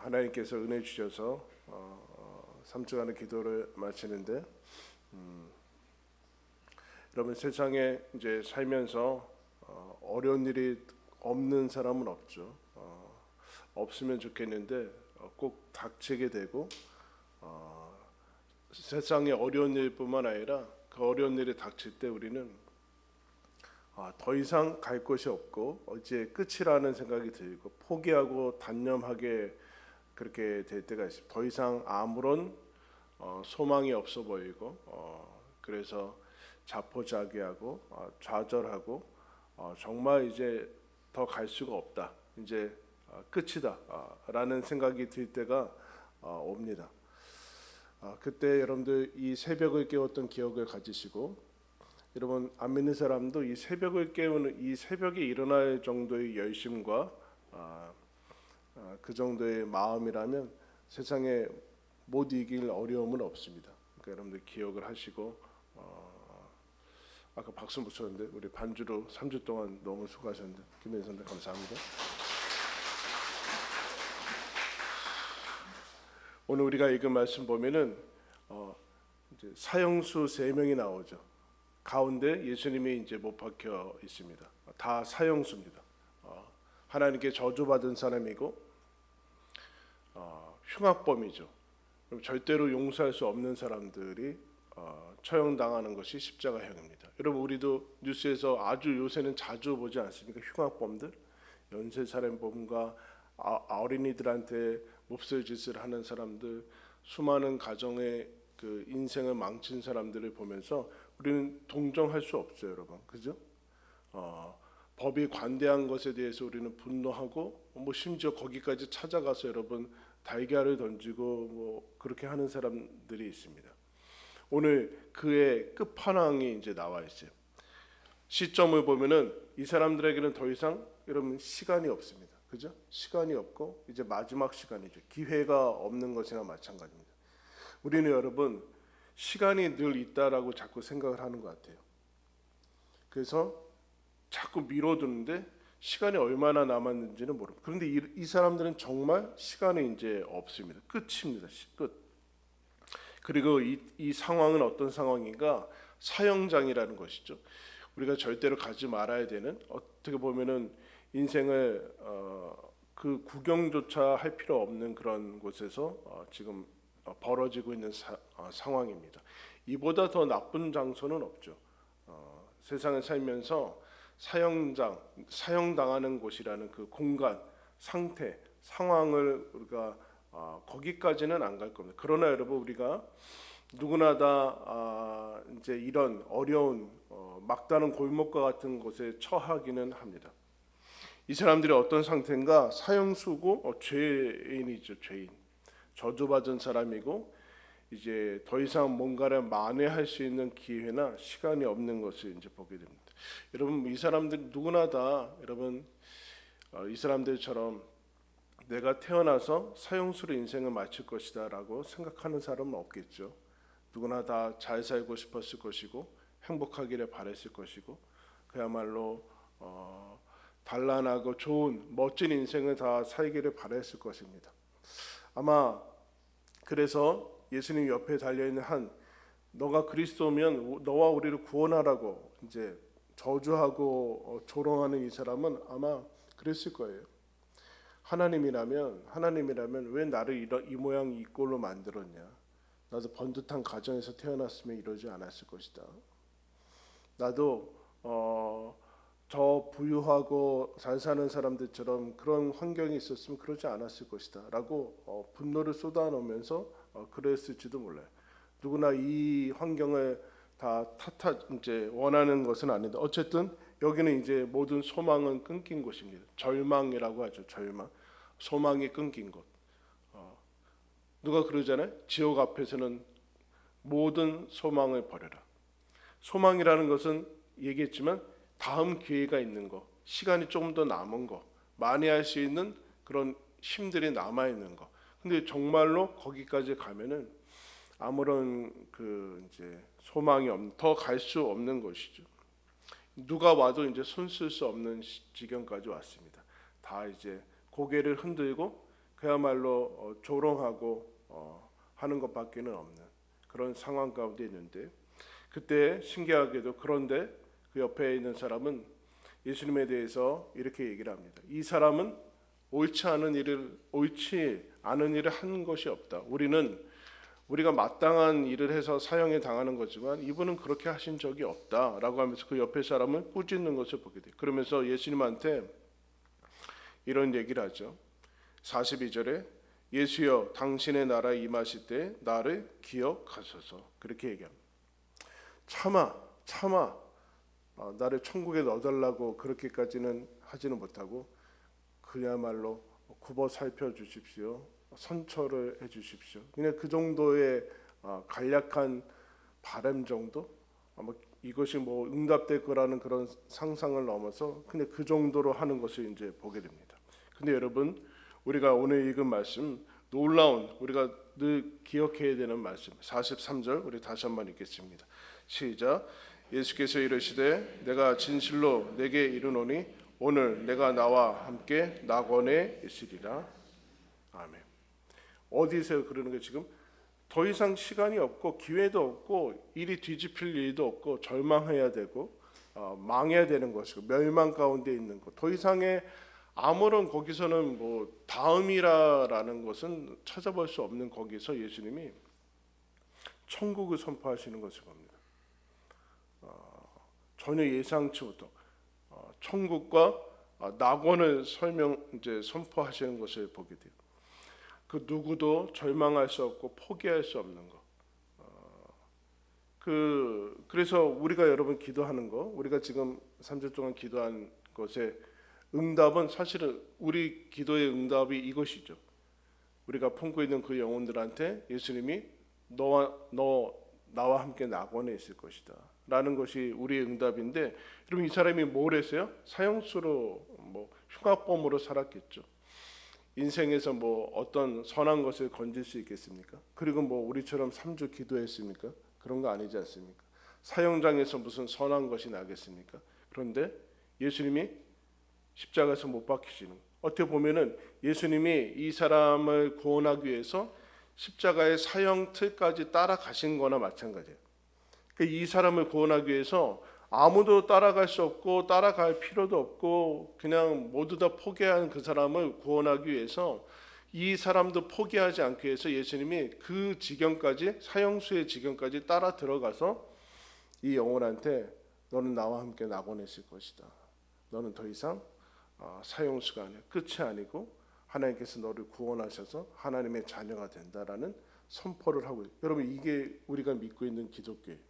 하나님께서 은혜 주셔서 3주간의 기도를 마치는데 여러분 세상에 이제 살면서 어려운 일이 없는 사람은 없죠. 없으면 좋겠는데 꼭 닥치게 되고 세상에 어려운 일뿐만 아니라 그 어려운 일이 닥칠 때 우리는 더 이상 갈 곳이 없고 이제 끝이라는 생각이 들고 포기하고 단념하게 그렇게 될 때가 있습니다. 더 이상 아무런 소망이 없어 보이고 그래서 자포자기하고 좌절하고 정말 이제 더 갈 수가 없다. 이제 끝이다 라는 생각이 들 때가 옵니다. 그때 여러분들 이 새벽을 깨웠던 기억을 가지시고 여러분 안 믿는 사람도 이 새벽을 깨우는 이 새벽에 일어날 정도의 열심과 그 정도의 마음이라면 세상에 못 이길 어려움은 없습니다. 그러니까 여러분들 기억을 하시고 아까 박수 못 쳤는데 우리 반주로 3주 동안 너무 수고하셨는데 김혜선 선생 감사합니다. 오늘 우리가 읽은 말씀 보면은 이제 사형수 3명이 나오죠. 가운데 예수님이 이제 못 박혀 있습니다. 다 사형수입니다. 하나님께 저주받은 사람이고 흉악범이죠. 절대로 용서할 수 없는 사람들이 처형당하는 것이 십자가형입니다. 여러분 우리도 뉴스에서 아주 요새는 자주 보지 않습니까? 흉악범들, 연쇄살인범과 어린이들한테 몹쓸 짓을 하는 사람들, 수많은 가정의 그 인생을 망친 사람들을 보면서 우리는 동정할 수 없어요, 여러분. 그죠? 법이 관대한 것에 대해서 우리는 분노하고 심지어 거기까지 찾아가서 여러분 달걀을 던지고 그렇게 하는 사람들이 있습니다. 오늘 그의 끝판왕이 이제 나와 있어요. 시점을 보면은 이 사람들에게는 더 이상 여러분 시간이 없습니다. 그죠? 시간이 없고 이제 마지막 시간이죠. 기회가 없는 것이나 마찬가지입니다. 우리는 여러분 시간이 늘 있다라고 자꾸 생각을 하는 것 같아요. 그래서 자꾸 미뤄두는데 시간이 얼마나 남았는지는 모릅니다. 그런데 이 사람들은 정말 시간이 이제 없습니다. 끝입니다. 끝. 그리고 이 상황은 어떤 상황인가? 사형장이라는 것이죠. 우리가 절대로 가지 말아야 되는, 어떻게 보면은 인생을 그 구경조차 할 필요 없는 그런 곳에서 지금 벌어지고 있는 상황입니다. 이보다 더 나쁜 장소는 없죠. 세상을 살면서 사형당하는 곳이라는 그 공간, 상태, 상황을 우리가 거기까지는 안 갈 겁니다. 그러나 여러분 우리가 누구나 다 이제 이런 어려운 막다른 골목과 같은 곳에 처하기는 합니다. 이 사람들이 어떤 상태인가? 사형수고 죄인이죠, 죄인. 저주받은 사람이고 이제 더 이상 뭔가를 만회할 수 있는 기회나 시간이 없는 것을 이제 보게 됩니다. 여러분 이 사람들 누구나 다 여러분 이 사람들처럼 내가 태어나서 사형수로 인생을 마칠 것이다라고 생각하는 사람은 없겠죠. 누구나 다 잘 살고 싶었을 것이고 행복하기를 바랬을 것이고 그야말로 단란하고 좋은 멋진 인생을 다 살기를 바랬을 것입니다. 아마 그래서 예수님 옆에 달려있는 너가 그리스도면 너와 우리를 구원하라고 이제 저주하고 조롱하는 이 사람은 아마 그랬을 거예요. 하나님이라면 왜 나를 이 모양 이 꼴로 만들었냐? 나도 번듯한 가정에서 태어났으면 이러지 않았을 것이다. 나도 저 부유하고 잘 사는 사람들처럼 그런 환경이 있었으면 그러지 않았을 것이다 라고 분노를 쏟아놓으면서 그랬을지도 몰라요. 누구나 이 환경을 다 이제 원하는 것은 아닌데 어쨌든 여기는 이제 모든 소망은 끊긴 곳입니다. 절망이라고 하죠. 절망. 소망이 끊긴 곳. 누가 그러잖아요. 지옥 앞에서는 모든 소망을 버려라. 소망이라는 것은 얘기했지만 다음 기회가 있는 거, 시간이 조금 더 남은 거, 만회할 수 있는 그런 힘들이 남아 있는 거. 근데 정말로 거기까지 가면은 아무런 그 이제 소망이 없는, 더 갈 수 없는 것이죠. 누가 와도 이제 손 쓸 수 없는 지경까지 왔습니다. 다 이제 고개를 흔들고 그야말로 조롱하고 하는 것밖에는 없는 그런 상황 가운데 있는데, 그때 신기하게도 그런데 그 옆에 있는 사람은 예수님에 대해서 이렇게 얘기를 합니다. 이 사람은 옳지 않은 일을 한 것이 없다. 우리가 마땅한 일을 해서 사형에 당하는 거지만 이분은 그렇게 하신 적이 없다라고 하면서 그 옆에 사람을 꾸짖는 것을 보게 돼요. 그러면서 예수님한테 이런 얘기를 하죠. 42절에 예수여 당신의 나라에 임하실 때 나를 기억하소서, 그렇게 얘기합니다. 차마 나를 천국에 넣어달라고 그렇게까지는 하지는 못하고 그야말로 굽어 살펴주십시오, 선처를 해주십시오. 그냥 그 정도의 간략한 바람 정도, 아마 이것이 뭐 응답될 거라는 그런 상상을 넘어서 그냥 그 정도로 하는 것을 이제 보게 됩니다. 근데 여러분, 우리가 오늘 읽은 말씀, 놀라운, 우리가 늘 기억해야 되는 말씀 43절 우리 다시 한번 읽겠습니다. 시작. 예수께서 이르시되 내가 진실로 내게 이르노니 오늘 내가 나와 함께 낙원에 있으리라. 아멘. 어디서 그러는 게, 지금 더 이상 시간이 없고 기회도 없고 일이 뒤집힐 일도 없고 절망해야 되고 망해야 되는 것이고 멸망 가운데 있는 것, 더 이상의 아무런 거기서는 뭐 다음이라는 것은 찾아볼 수 없는 거기서 예수님이 천국을 선포하시는 것을 봅니다. 전혀 예상치 못한 천국과 낙원을 선포하시는 것을 보게 돼요. 그 누구도 절망할 수 없고 포기할 수 없는 것. 그래서 우리가 여러분 기도하는 거, 우리가 지금 3주 동안 기도한 것의 응답은 사실은 우리 기도의 응답이 이것이죠. 우리가 품고 있는 그 영혼들한테 예수님이 나와 함께 낙원에 있을 것이다 라는 것이 우리의 응답인데, 여러분 이 사람이 뭘 했어요? 사형수로 흉악범으로 살았겠죠. 인생에서 어떤 선한 것을 건질 수 있겠습니까? 그리고 우리처럼 3주 기도했습니까? 그런 거 아니지 않습니까? 사형장에서 무슨 선한 것이 나겠습니까? 그런데 예수님이 십자가에서 못 박히시는, 어떻게 보면은 예수님이 이 사람을 구원하기 위해서 십자가의 사형 틀까지 따라가신 거나 마찬가지예요. 이 사람을 구원하기 위해서 아무도 따라갈 수 없고 따라갈 필요도 없고 그냥 모두 다 포기한 그 사람을 구원하기 위해서 이 사람도 포기하지 않기 위해서 예수님이 그 지경까지, 사형수의 지경까지 따라 들어가서 이 영혼한테 너는 나와 함께 낙원에 있을 것이다. 너는 더 이상 사형수가 아니야. 끝이 아니고 하나님께서 너를 구원하셔서 하나님의 자녀가 된다라는 선포를 하고 있어요. 여러분 이게 우리가 믿고 있는 기독교예요.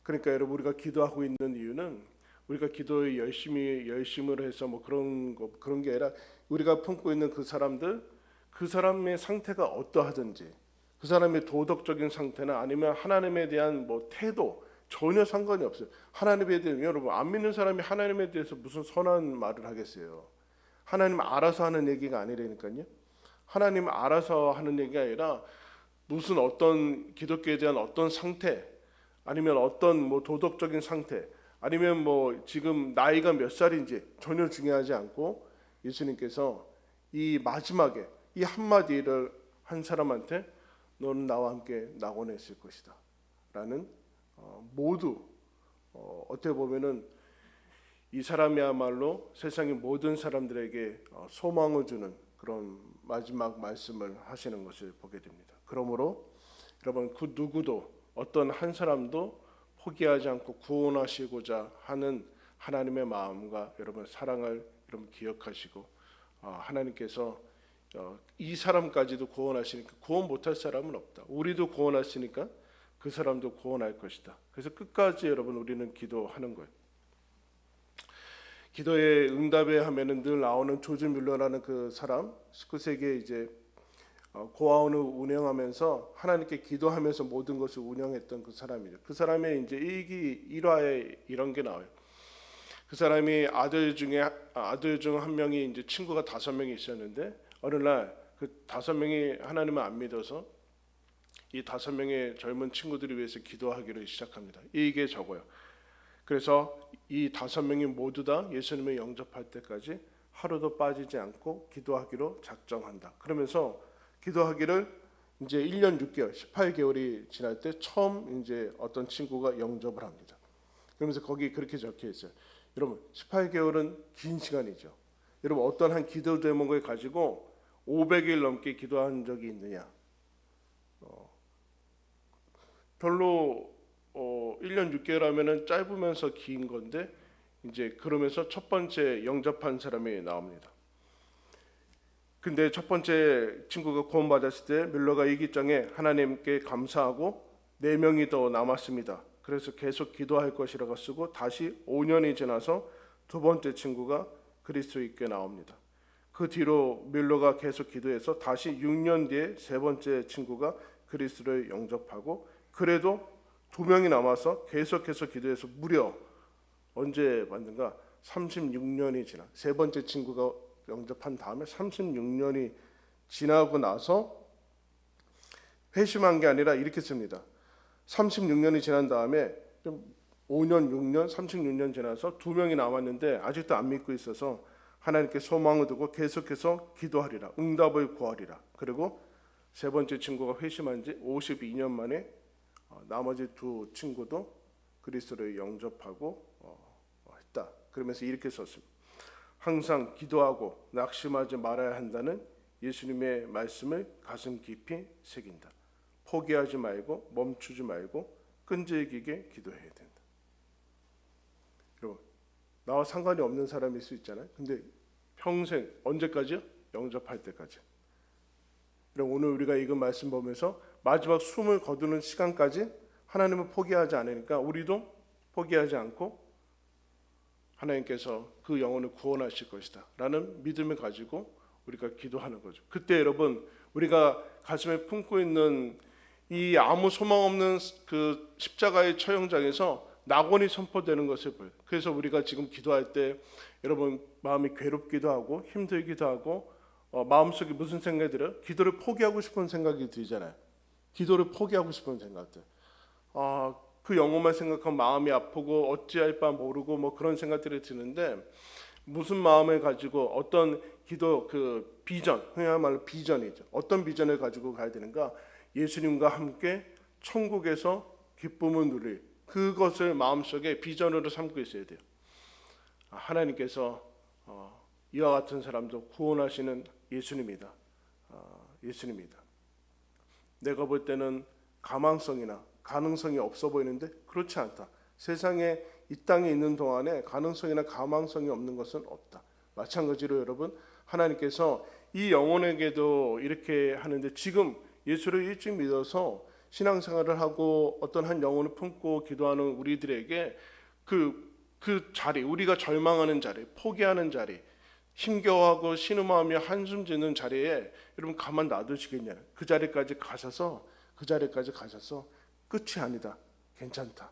그러니까 여러분 우리가 기도하고 있는 이유는 우리가 기도에 열심을 해서 그런 게 아니라 우리가 품고 있는 그 사람의 상태가 어떠하든지, 그 사람의 도덕적인 상태나 아니면 하나님에 대한 태도 전혀 상관이 없어요. 하나님에 대해, 여러분 안 믿는 사람이 하나님에 대해서 무슨 선한 말을 하겠어요? 하나님 알아서 하는 얘기가 아니라니까요. 하나님 알아서 하는 얘기가 아니라 무슨 어떤 기독교에 대한 어떤 상태, 아니면 어떤 도덕적인 상태, 아니면 지금 나이가 몇 살인지 전혀 중요하지 않고 예수님께서 이 마지막에 이 한마디를 한 사람한테 너는 나와 함께 낙원에 있을 것이다 라는 모두 어떻게 보면은 이 사람이야말로 세상의 모든 사람들에게 소망을 주는 그런 마지막 말씀을 하시는 것을 보게 됩니다. 그러므로 여러분 그 누구도 어떤 한 사람도 포기하지 않고 구원하시고자 하는 하나님의 마음과 여러분 사랑을 여러분 기억하시고 하나님께서 이 사람까지도 구원하시니까 구원 못할 사람은 없다. 우리도 구원하시니까 그 사람도 구원할 것이다. 그래서 끝까지 여러분 우리는 기도하는 거예요. 기도의 응답에 하면은 늘 나오는 조지 뮬러라는 그 사람, 19세기에 이제 고아원을 운영하면서 하나님께 기도하면서 모든 것을 운영했던 그 사람이죠. 그 사람의 이제 일기 1화에 이런 게 나와요. 그 사람이 아들 중 한 명이 이제 친구가 5명이 있었는데 어느 날 그 5명이 하나님을 안 믿어서 이 5명의 젊은 친구들을 위해서 기도하기를 시작합니다. 이게 적어요. 그래서 이 5명이 모두 다 예수님을 영접할 때까지 하루도 빠지지 않고 기도하기로 작정한다. 그러면서 기도하기를 이제 1년 6개월, 18개월이 지날 때 처음 이제 어떤 친구가 영접을 합니다. 그러면서 거기 그렇게 적혀 있어요. 여러분, 18개월은 긴 시간이죠. 여러분, 어떤 한 기도 제목을 가지고 500일 넘게 기도한 적이 있느냐? 별로 1년 6개월 하면은 짧으면서 긴 건데 이제 그러면서 첫 번째 영접한 사람이 나옵니다. 근데 첫 번째 친구가 구원받았을 때 밀러가 일기장에 하나님께 감사하고 4명이 더 남았습니다. 그래서 계속 기도할 것이라고 쓰고 다시 5년이 지나서 두 번째 친구가 그리스도인께 나옵니다. 그 뒤로 밀러가 계속 기도해서 다시 6년 뒤에 세 번째 친구가 그리스도를 영접하고 그래도 2명이 남아서 계속해서 기도해서 무려 언제 만든가 36년이 지나 세 번째 친구가 영접한 다음에 36년이 지나고 나서 회심한 게 아니라 이렇게 씁니다. 36년이 지난 다음에 좀 5년, 6년, 36년 지나서 2명이 남았는데 아직도 안 믿고 있어서 하나님께 소망을 두고 계속해서 기도하리라, 응답을 구하리라. 그리고 세 번째 친구가 회심한 지 52년 만에 나머지 두 친구도 그리스도를 영접하고 했다. 그러면서 이렇게 썼습니다. 항상 기도하고 낙심하지 말아야 한다는 예수님의 말씀을 가슴 깊이 새긴다. 포기하지 말고 멈추지 말고 끈질기게 기도해야 된다. 여러분, 나와 상관이 없는 사람일 수 있잖아요. 근데 평생 언제까지요? 영접할 때까지. 여러분, 오늘 우리가 읽은 말씀 보면서 마지막 숨을 거두는 시간까지 하나님은 포기하지 않으니까 우리도 포기하지 않고 하나님께서 그 영혼을 구원하실 것이다 라는 믿음을 가지고 우리가 기도하는 거죠. 그때 여러분, 우리가 가슴에 품고 있는 이 아무 소망 없는 그 십자가의 처형장에서 낙원이 선포되는 것을 보여요. 그래서 우리가 지금 기도할 때 여러분 마음이 괴롭기도 하고 힘들기도 하고 마음속에 무슨 생각이 들어요? 기도를 포기하고 싶은 생각이 들잖아요. 기도를 포기하고 싶은 생각들. 그 영혼만 생각하면 마음이 아프고 어찌할 바 모르고 뭐 그런 생각들이 드는데 무슨 마음을 가지고 어떤 기도 그 비전, 그야말로 비전이죠. 어떤 비전을 가지고 가야 되는가? 예수님과 함께 천국에서 기쁨을 누릴 그것을 마음속에 비전으로 삼고 있어야 돼요. 하나님께서 이와 같은 사람도 구원하시는 예수님이다. 예수님이다. 내가 볼 때는 가망성이나 가능성이 없어 보이는데 그렇지 않다. 세상에 이 땅에 있는 동안에 가능성이나 가망성이 없는 것은 없다. 마찬가지로 여러분, 하나님께서 이 영혼에게도 이렇게 하는데 지금 예수를 일찍 믿어서 신앙생활을 하고 어떤 한 영혼을 품고 기도하는 우리들에게 그 자리, 우리가 절망하는 자리, 포기하는 자리, 힘겨워하고 신음하며 한숨 짓는 자리에 여러분 가만 놔두시겠냐? 그 자리까지 가셔서 끝이 아니다. 괜찮다.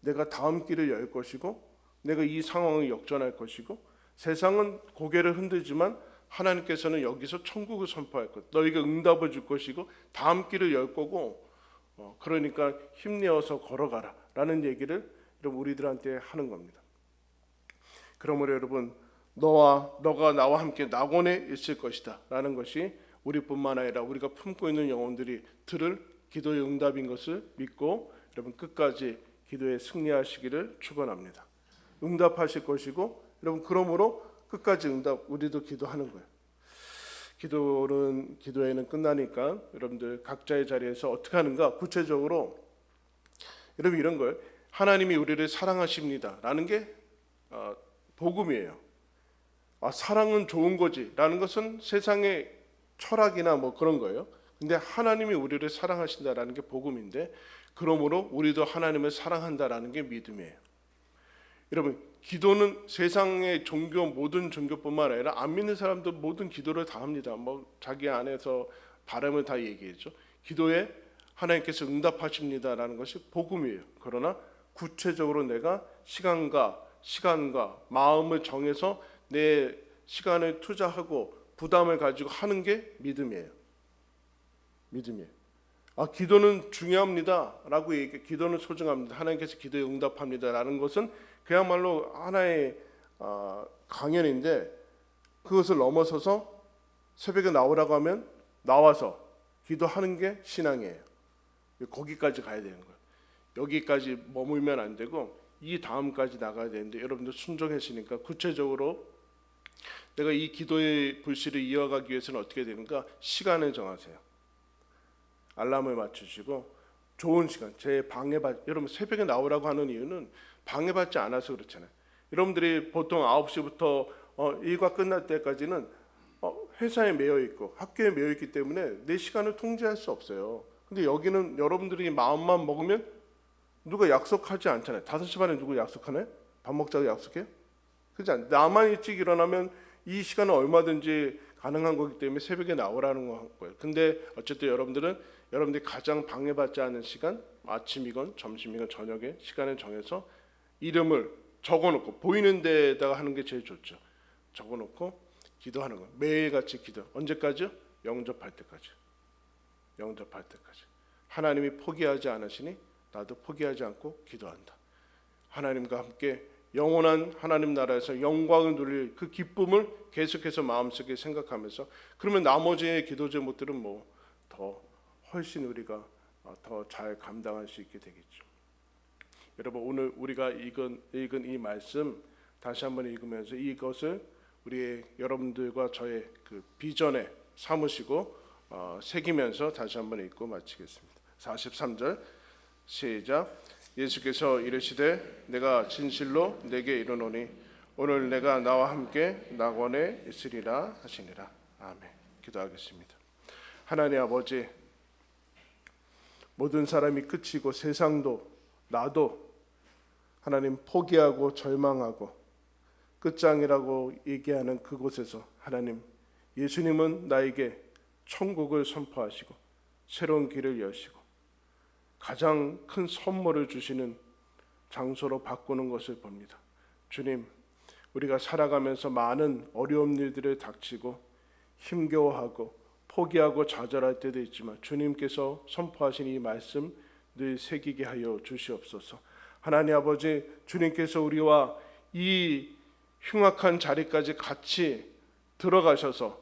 내가 다음 길을 열 것이고 내가 이 상황을 역전할 것이고 세상은 고개를 흔들지만 하나님께서는 여기서 천국을 선포할 것. 너희가 응답을 줄 것이고 다음 길을 열 거고 그러니까 힘내어서 걸어가라 라는 얘기를 여러분 우리들한테 하는 겁니다. 그러므로 여러분 너가 나와 함께 낙원에 있을 것이다 라는 것이 우리뿐만 아니라 우리가 품고 있는 영혼들이 들을 기도의 응답인 것을 믿고 여러분 끝까지 기도에 승리하시기를 축원합니다. 응답하실 것이고 여러분 그러므로 끝까지 응답 우리도 기도하는 거예요. 기도회는 끝나니까 여러분들 각자의 자리에서 어떻게 하는가 구체적으로 여러분 이런 거예요. 하나님이 우리를 사랑하십니다 라는 게 복음이에요. 사랑은 좋은 거지 라는 것은 세상의 철학이나 뭐 그런 거예요. 근데 하나님이 우리를 사랑하신다라는 게 복음인데 그러므로 우리도 하나님을 사랑한다라는 게 믿음이에요. 여러분 기도는 세상의 종교 모든 종교뿐만 아니라 안 믿는 사람도 모든 기도를 다 합니다. 뭐 자기 안에서 바람을 다 얘기했죠. 기도에 하나님께서 응답하십니다라는 것이 복음이에요. 그러나 구체적으로 내가 시간과 마음을 정해서 내 시간을 투자하고 부담을 가지고 하는 게 믿음이에요. 기도는 중요합니다라고 얘기해. 기도는 소중합니다. 하나님께서 기도에 응답합니다라는 것은 그야말로 하나의 강연인데 그것을 넘어서서 새벽에 나오라고 하면 나와서 기도하는 게 신앙이에요. 거기까지 가야 되는 거예요. 여기까지 머물면 안 되고 이 다음까지 나가야 되는데, 여러분들 순종했으니까 구체적으로 내가 이 기도의 불씨를 이어가기 위해서는 어떻게 되는가? 시간을 정하세요. 알람을 맞추시고 좋은 시간, 제 방해받, 여러분 새벽에 나오라고 하는 이유는 방해받지 않아서 그렇잖아요. 여러분들이 보통 9시부터 일과 끝날 때까지는 회사에 매여 있고 학교에 매여 있기 때문에 내 시간을 통제할 수 없어요. 근데 여기는 여러분들이 마음만 먹으면 누가 약속하지 않잖아요. 5시 반에 누구 약속하나요? 밥 먹자고 약속해요? 그렇지 않아요. 나만 일찍 일어나면 이 시간은 얼마든지 가능한 거기 때문에 새벽에 나오라는 거예요. 근데 어쨌든 여러분들이 가장 방해받지 않은 시간, 아침이건 점심이건 저녁에 시간을 정해서 이름을 적어놓고 보이는 데다가 하는 게 제일 좋죠. 적어놓고 기도하는 거예요. 매일같이 기도. 언제까지요? 영접할 때까지. 영접할 때까지. 하나님이 포기하지 않으시니 나도 포기하지 않고 기도한다. 하나님과 함께 영원한 하나님 나라에서 영광을 누릴 그 기쁨을 계속해서 마음속에 생각하면서, 그러면 나머지의 기도 제목들은 뭐 더 훨씬 우리가 더 잘 감당할 수 있게 되겠죠. 여러분, 오늘 우리가 읽은 이 말씀 다시 한번 읽으면서 이것을 우리의 여러분들과 저의 그 비전에 삼으시고 새기면서 다시 한번 읽고 마치겠습니다. 43절 시작. 예수께서 이르시되 내가 진실로 내게 이르노니 오늘 내가 나와 함께 낙원에 있으리라 하시니라. 아멘. 기도하겠습니다. 하나님 아버지, 모든 사람이 끝이고 세상도 나도 하나님 포기하고 절망하고 끝장이라고 얘기하는 그곳에서 하나님, 예수님은 나에게 천국을 선포하시고 새로운 길을 여시고 가장 큰 선물을 주시는 장소로 바꾸는 것을 봅니다. 주님, 우리가 살아가면서 많은 어려운 일들을 닥치고 힘겨워하고 포기하고 좌절할 때도 있지만 주님께서 선포하신 이 말씀 늘 새기게 하여 주시옵소서. 하나님 아버지, 주님께서 우리와 이 흉악한 자리까지 같이 들어가셔서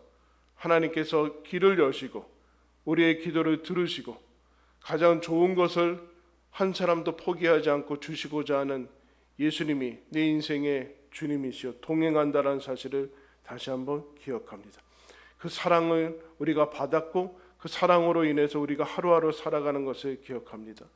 하나님께서 길을 여시고 우리의 기도를 들으시고 가장 좋은 것을 한 사람도 포기하지 않고 주시고자 하는 예수님이 내 인생의 주님이시여 동행한다는 사실을 다시 한번 기억합니다. 그 사랑을 우리가 받았고 그 사랑으로 인해서 우리가 하루하루 살아가는 것을 기억합니다.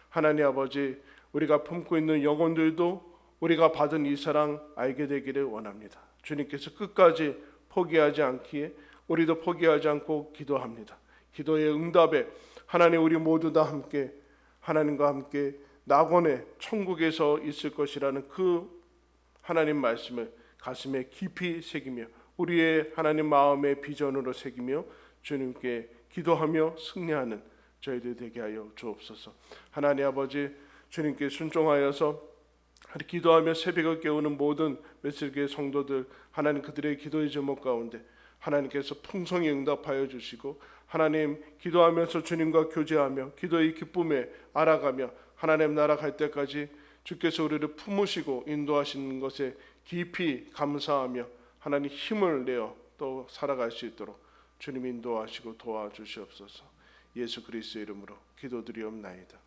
하나님 아버지, 우리가 품고 있는 영혼들도 우리가 받은 이 사랑 알게 되기를 원합니다. 주님께서 끝까지 포기하지 않기에 우리도 포기하지 않고 기도합니다. 기도의 응답에 하나님, 우리 모두 다 함께 하나님과 함께 낙원의 천국에서 있을 것이라는 그 하나님 말씀을 가슴에 깊이 새기며 우리의 하나님 마음의 비전으로 새기며 주님께 기도하며 승리하는 저희들 되게 하여 주옵소서. 하나님 아버지, 주님께 순종하여서 기도하며 새벽을 깨우는 모든 메시지의 성도들, 하나님 그들의 기도의 제목 가운데 하나님께서 풍성히 응답하여 주시고 하나님, 기도하면서 주님과 교제하며 기도의 기쁨에 알아가며 하나님 나라 갈 때까지 주께서 우리를 품으시고 인도하시는 것에 깊이 감사하며 하나님 힘을 내어 또 살아갈 수 있도록 주님 인도하시고 도와주시옵소서. 예수 그리스도의 이름으로 기도드리옵나이다.